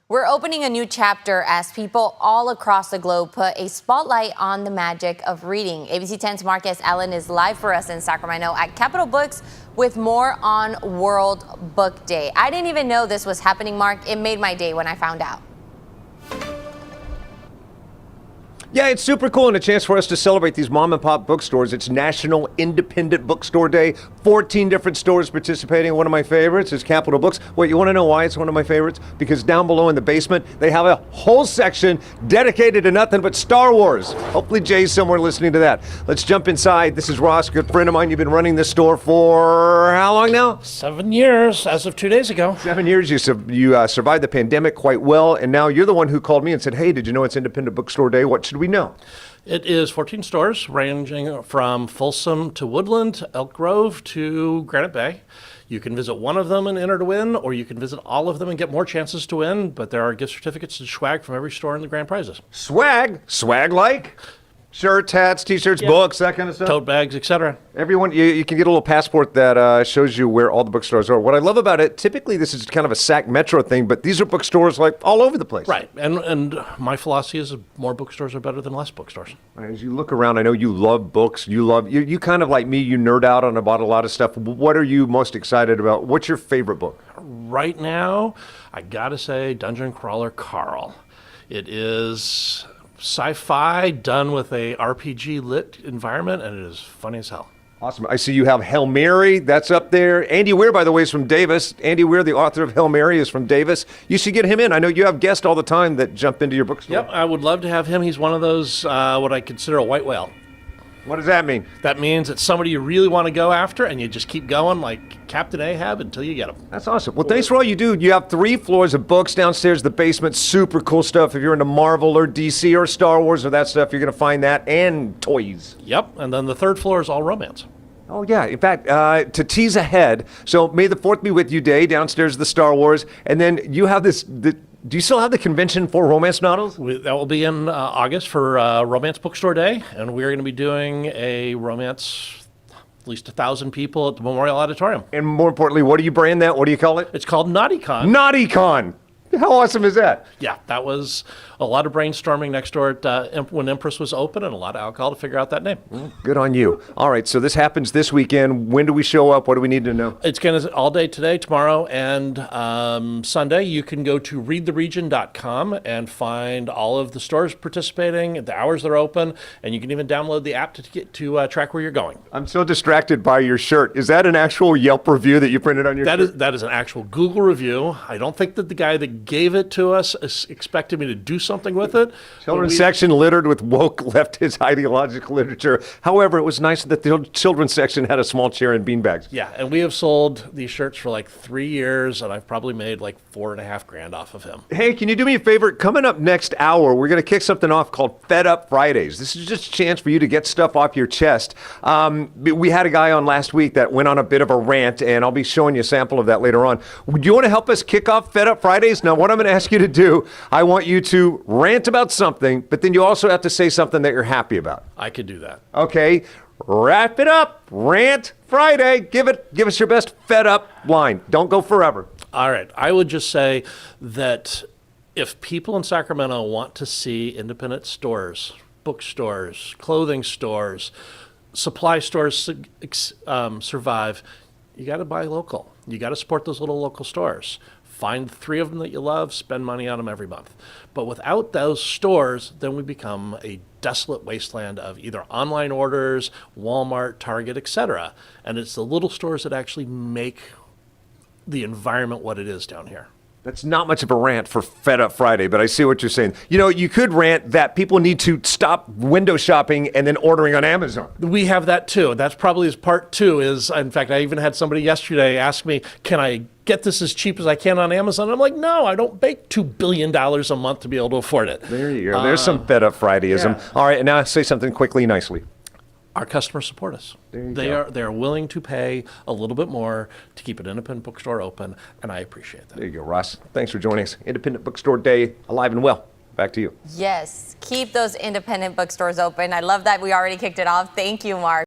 We're opening a new chapter as people all across the globe put a spotlight on the magic of reading. ABC 10's Marcus Allen is live for us in Sacramento at Capitol Books with more on World Book Day. I didn't even know this was happening, Mark. It made my day when I found out. Yeah, it's super cool and a chance for us to celebrate these mom and pop bookstores. It's National Independent Bookstore Day. 14 different stores participating. One of my favorites is Capitol Books. Wait, you want to know why it's one of my favorites? Because down below in the basement, they have a whole section dedicated to nothing but Star Wars. Hopefully Jay's somewhere listening to that. Let's jump inside. This is Ross, a good friend of mine. You've been running this store for how long now? 7 years, as of 2 days ago. 7 years. You survived the pandemic quite well, and now you're the one who called me and said, hey, did you know it's Independent Bookstore Day? What should we know? It is 14 stores ranging from Folsom to Woodland, Elk Grove to Granite Bay. You can visit one of them and enter to win, or you can visit all of them and get more chances to win, but there are gift certificates and swag from every store in the grand prizes. Swag? Swag like? Shirts, hats, t-shirts, books, that kind of stuff? Tote bags, etc. Everyone, you can get a little passport that shows you where all the bookstores are. What I love about it, typically this is kind of a Sac Metro thing, but these are bookstores like all over the place. Right, and my philosophy is more bookstores are better than less bookstores. As you look around, I know you love books. You kind of like me, you nerd out on about a lot of stuff. What are you most excited about? What's your favorite book? Right now, I gotta say Dungeon Crawler Carl. It is sci-fi done with a RPG lit environment, and it is funny as hell. Awesome. I see you have Hail Mary. That's up there. Andy Weir, by the way, is from Davis. Andy Weir, the author of Hail Mary, is from Davis. You should get him in. I know you have guests all the time that jump into your bookstore. Yep, I would love to have him. He's one of those, what I consider a white whale. What does that mean? That means it's somebody you really want to go after, and you just keep going like Captain Ahab until you get him. That's awesome. Well, thanks for all you do. You have 3 floors of books downstairs, the basement. Super cool stuff. If you're into Marvel or DC or Star Wars or that stuff, you're going to find that, and toys. Yep, and then the 3rd floor is all romance. Oh, yeah. In fact, to tease ahead, so May the 4th be with you day, downstairs is the Star Wars, and then you have this... Do you still have the convention for romance novels? That will be in August for Romance Bookstore Day, and we're going to be doing a romance, at least 1,000 people at the Memorial Auditorium. And more importantly, what do you brand that? What do you call it? It's called NaughtyCon. NaughtyCon! How awesome is that? Yeah, that was a lot of brainstorming next door at when Empress was open, and a lot of alcohol to figure out that name. Good on you. All right, so this happens this weekend. When do we show up? What do we need to know? It's going to all day today, tomorrow, and Sunday. You can go to readtheregion.com and find all of the stores participating, the hours they're open, and you can even download the app to track where you're going. I'm so distracted by your shirt. Is that an actual Yelp review that you printed on your shirt? That is an actual Google review. I don't think that the guy that gave it to us expected me to do something with it. Children's section littered with woke leftist ideological literature. However, it was nice that the children's section had a small chair and beanbags. Yeah, and we have sold these shirts for like 3 years, and I've probably made like $4.5 grand off of him. Hey, can you do me a favor? Coming up next hour, we're going to kick something off called Fed Up Fridays. This is just a chance for you to get stuff off your chest. We had a guy on last week that went on a bit of a rant, and I'll be showing you a sample of that later on. Do you want to help us kick off Fed Up Fridays? Now, what I'm going to ask you to do, I want you to rant about something, but then you also have to say something that you're happy about. I could do that. Okay, wrap it up. Rant Friday. Give us your best fed up line. Don't go forever. All right. I would just say that if people in Sacramento want to see independent stores, bookstores, clothing stores, supply stores survive, you got to buy local. You got to support those little local stores. Find 3 of them that you love, spend money on them every month. But without those stores, then we become a desolate wasteland of either online orders, Walmart, Target, etc. And it's the little stores that actually make the environment what it is down here. That's not much of a rant for Fed Up Friday, but I see what you're saying. You know, you could rant that people need to stop window shopping and then ordering on Amazon. We have that too. That's probably part 2 is, in fact, I even had somebody yesterday ask me, can I get this as cheap as I can on Amazon? I'm like, no, I don't make $2 billion a month to be able to afford it. There you go. There's some Fed Up Fridayism. Yeah. All right, and now say something quickly, nicely. Our customers support us. They are willing to pay a little bit more to keep an independent bookstore open, and I appreciate that. There you go, Ross. Thanks for joining us. Independent Bookstore Day, alive and well. Back to you. Yes, keep those independent bookstores open. I love that we already kicked it off. Thank you, Mark.